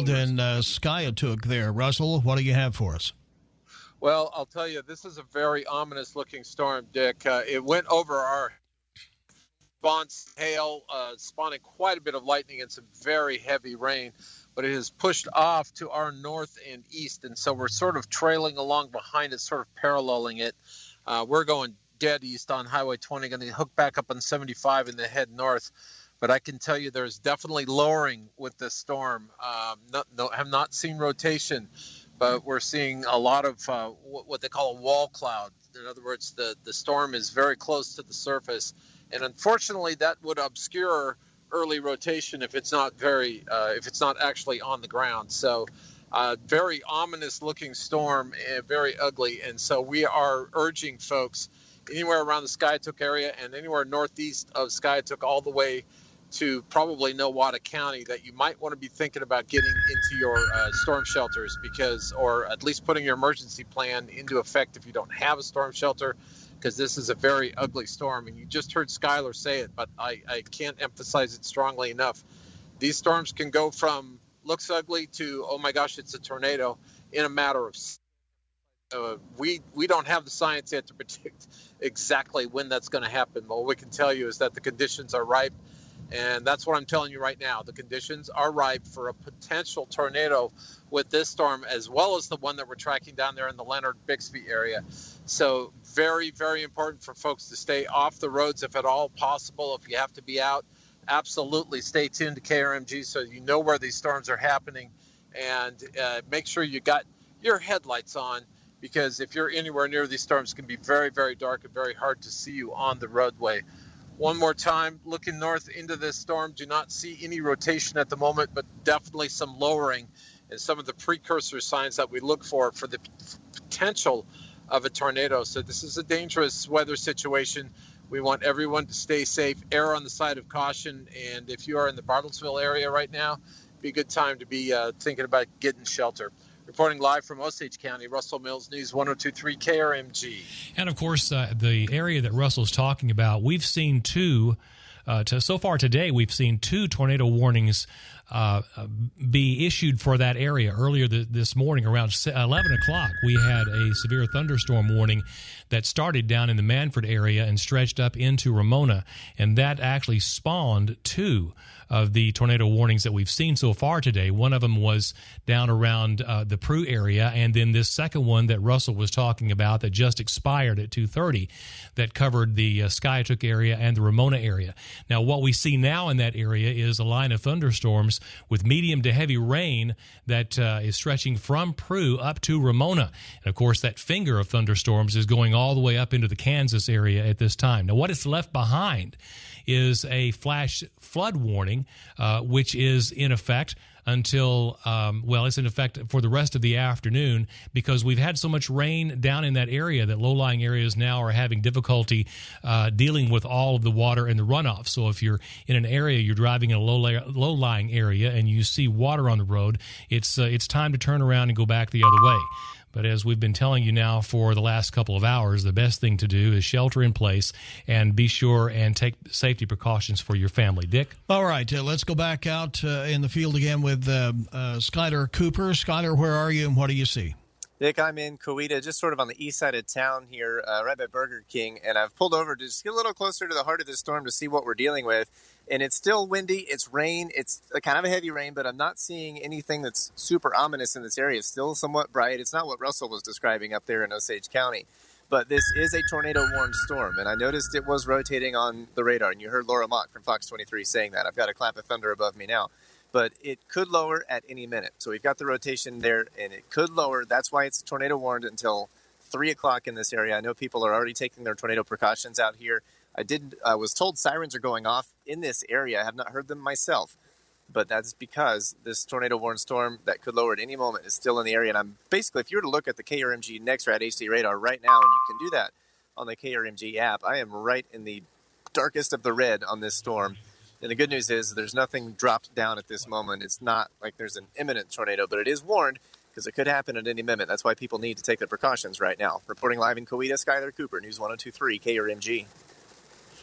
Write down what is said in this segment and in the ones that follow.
involved in Skiatook there. Russell, what do you have for us? Well, I'll tell you, this is a very ominous-looking storm, Dick. It went over our hail, spawning quite a bit of lightning and some very heavy rain, but it has pushed off to our north and east, and so we're sort of trailing along behind it, sort of paralleling it. We're going dead east on Highway 20, going to hook back up on 75 and then head north. But I can tell you there's definitely lowering with this storm. Have not seen rotation, but we're seeing a lot of what they call a wall cloud. In other words, the storm is very close to the surface. And unfortunately, that would obscure early rotation if it's not actually on the ground. So very ominous looking storm, very ugly. And so we are urging folks anywhere around the Skiatook area and anywhere northeast of Skiatook all the way to probably Nowata County that you might want to be thinking about getting into your storm shelters, or at least putting your emergency plan into effect if you don't have a storm shelter, because this is a very ugly storm. And you just heard Skylar say it, but I can't emphasize it strongly enough. These storms can go from looks ugly to, oh my gosh, it's a tornado in a matter of we don't have the science yet to predict exactly when that's going to happen. But what we can tell you is that the conditions are ripe. And that's what I'm telling you right now. The conditions are ripe for a potential tornado with this storm, as well as the one that we're tracking down there in the Leonard-Bixby area. So very, very important for folks to stay off the roads if at all possible. If you have to be out, absolutely stay tuned to KRMG so you know where these storms are happening. And make sure you got your headlights on, because if you're anywhere near these storms, it can be very, very dark and very hard to see you on the roadway. One more time, looking north into this storm, do not see any rotation at the moment, but definitely some lowering and some of the precursor signs that we look for the potential of a tornado. So this is a dangerous weather situation. We want everyone to stay safe, err on the side of caution. And if you are in the Bartlesville area right now, it'd be a good time to be thinking about getting shelter. Reporting live from Osage County, Russell Mills, News 102.3 KRMG. And, of course, the area that Russell's talking about, we've seen so far today, we've seen two tornado warnings be issued for that area. Earlier this morning, around 11 o'clock, we had a severe thunderstorm warning that started down in the Manford area and stretched up into Ramona, and that actually spawned two of the tornado warnings that we've seen so far today. One of them was down around the Prue area, and then this second one that Russell was talking about that just expired at 2:30 that covered the Skiatook area and the Ramona area. Now, what we see now in that area is a line of thunderstorms with medium to heavy rain that is stretching from Prue up to Ramona. And, of course, that finger of thunderstorms is going all the way up into the Kansas area at this time. Now, what is left behind is a flash flood warning, which is in effect until, it's in effect for the rest of the afternoon, because we've had so much rain down in that area that low-lying areas now are having difficulty dealing with all of the water and the runoff. So if you're in an area, you're driving in a low-lying area and you see water on the road, it's time to turn around and go back the other way. But as we've been telling you now for the last couple of hours, the best thing to do is shelter in place and be sure and take safety precautions for your family. Dick? All right, let's go back out in the field again with Skylar Cooper. Skylar, where are you and what do you see? Dick, I'm in Coweta, just sort of on the east side of town here, right by Burger King, and I've pulled over to just get a little closer to the heart of this storm to see what we're dealing with. And it's still windy, it's rain, it's kind of a heavy rain, but I'm not seeing anything that's super ominous in this area. It's still somewhat bright. It's not what Russell was describing up there in Osage County. But this is a tornado-warned storm, and I noticed it was rotating on the radar, and you heard Laura Mock from Fox 23 saying that. I've got a clap of thunder above me now. But it could lower at any minute. So we've got the rotation there, and it could lower. That's why it's tornado warned until 3 o'clock in this area. I know people are already taking their tornado precautions out here. I was told sirens are going off in this area. I have not heard them myself. But that's because this tornado warned storm that could lower at any moment is still in the area. And I'm basically, if you were to look at the KRMG NextRad HD radar right now, and you can do that on the KRMG app, I am right in the darkest of the red on this storm. And the good news is there's nothing dropped down at this moment. It's not like there's an imminent tornado, but it is warned because it could happen at any minute. That's why people need to take their precautions right now. Reporting live in Coweta, Skylar Cooper, News 102.3 KRMG.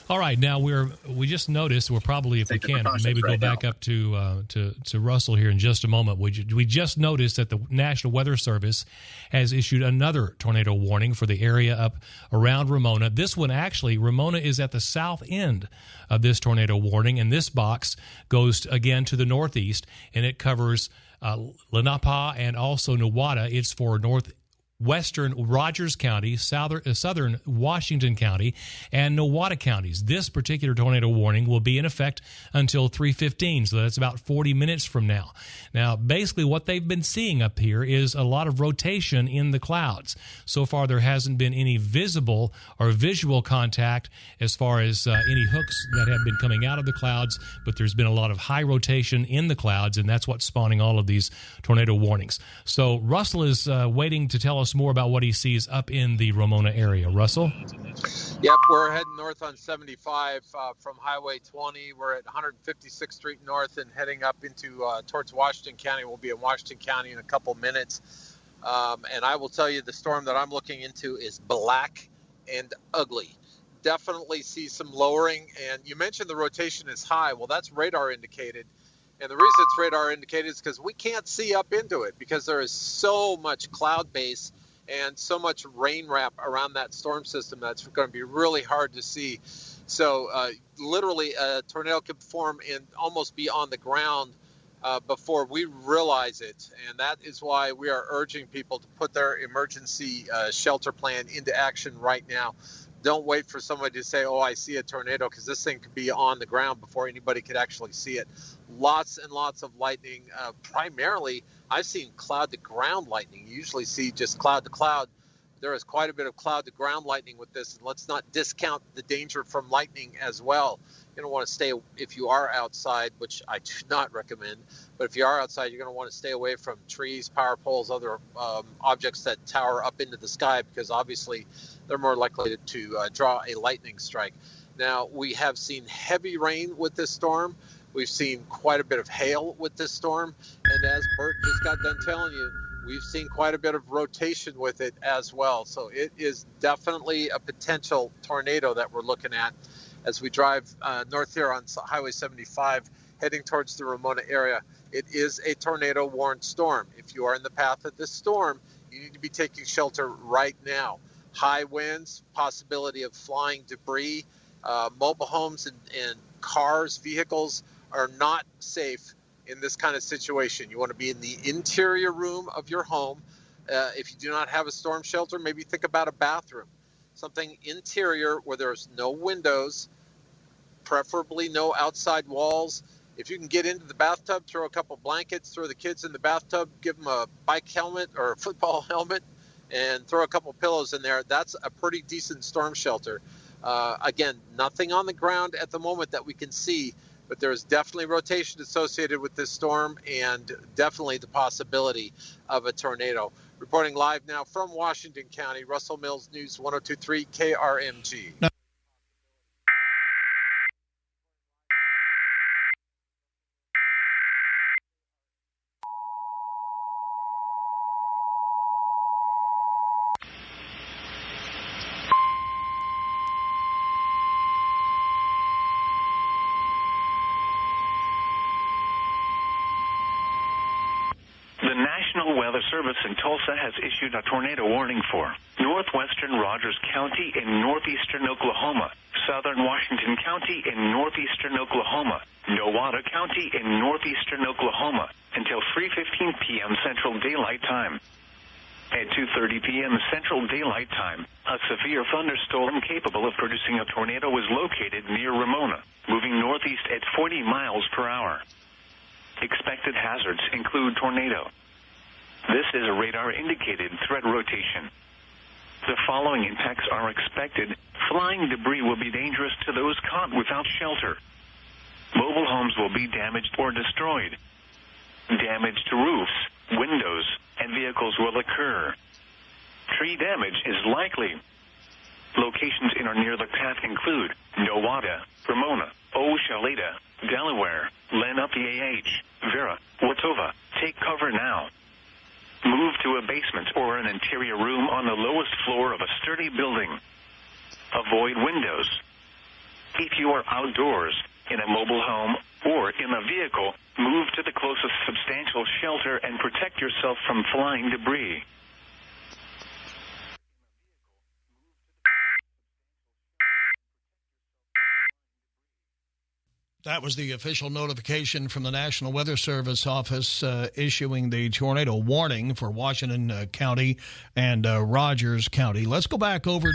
All right, now we just noticed we're probably, if we can, maybe go back up to Russell here in just a moment. We just noticed that the National Weather Service has issued another tornado warning for the area up around Ramona. This one, actually, Ramona is at the south end of this tornado warning, and this box goes again to the northeast, and it covers Lenape and also Nowata. It's for northwestern Rogers County, southern Washington County, and Nowata counties. This particular tornado warning will be in effect until 3:15, so that's about 40 minutes from now. Now, basically what they've been seeing up here is a lot of rotation in the clouds. So far, there hasn't been any visible or visual contact as far as any hooks that have been coming out of the clouds, but there's been a lot of high rotation in the clouds, and that's what's spawning all of these tornado warnings. So Russell is waiting to tell us more about what he sees up in the Ramona area. Russell? Yep, we're heading north on 75 from Highway 20. We're at 156th Street North and heading up into towards Washington County. We'll be in Washington County in a couple minutes. And I will tell you, the storm that I'm looking into is black and ugly. Definitely see some lowering. And you mentioned the rotation is high. Well, that's radar indicated. And the reason it's radar indicated is because we can't see up into it because there is so much cloud base and so much rain wrap around that storm system that's going to be really hard to see. So literally a tornado could form and almost be on the ground before we realize it. And that is why we are urging people to put their emergency shelter plan into action right now. Don't wait for somebody to say, oh, I see a tornado, because this thing could be on the ground before anybody could actually see it. Lots and lots of lightning. Primarily, I've seen cloud-to-ground lightning. You usually see just cloud-to-cloud. There is quite a bit of cloud-to-ground lightning with this. And let's not discount the danger from lightning as well. You don't want to stay, if you are outside, which I do not recommend, but if you are outside, you're going to want to stay away from trees, power poles, other objects that tower up into the sky, because obviously they're more likely to draw a lightning strike. Now, we have seen heavy rain with this storm. We've seen quite a bit of hail with this storm. And as Bert just got done telling you, we've seen quite a bit of rotation with it as well. So it is definitely a potential tornado that we're looking at as we drive north here on Highway 75, heading towards the Ramona area. It is a tornado-warned storm. If you are in the path of this storm, you need to be taking shelter right now. High winds, possibility of flying debris, mobile homes and cars, vehicles are not safe in this kind of situation. You want to be in the interior room of your home. If you do not have a storm shelter, maybe think about a bathroom. Something interior where there's no windows, preferably no outside walls. If you can get into the bathtub, throw a couple blankets, throw the kids in the bathtub, give them a bike helmet or a football helmet, and throw a couple pillows in there. That's a pretty decent storm shelter. Again, nothing on the ground at the moment that we can see, but there's definitely rotation associated with this storm and definitely the possibility of a tornado. Reporting live now from Washington County, Russell Mills News 102.3 KRMG. Weather Service in Tulsa has issued a tornado warning for northwestern Rogers County in northeastern Oklahoma, southern Washington County in northeastern Oklahoma, Nowata County in northeastern Oklahoma until 3:15 p.m. Central Daylight Time. At 2:30 p.m. Central Daylight Time, a severe thunderstorm capable of producing a tornado was located near Ramona, moving northeast at 40 miles per hour. Expected hazards include tornado. This is a radar-indicated threat rotation. The following impacts are expected. Flying debris will be dangerous to those caught without shelter. Mobile homes will be damaged or destroyed. Damage to roofs, windows, and vehicles will occur. Tree damage is likely. Locations in or near the path include Nowata, Ramona, Oshaleta, Delaware, Lenape, Vera, Watova. Take cover now. Move to a basement or an interior room on the lowest floor of a sturdy building. Avoid windows. If you are outdoors, in a mobile home, or in a vehicle, move to the closest substantial shelter and protect yourself from flying debris. That was the official notification from the National Weather Service office issuing the tornado warning for Washington County and Rogers County. Let's go back over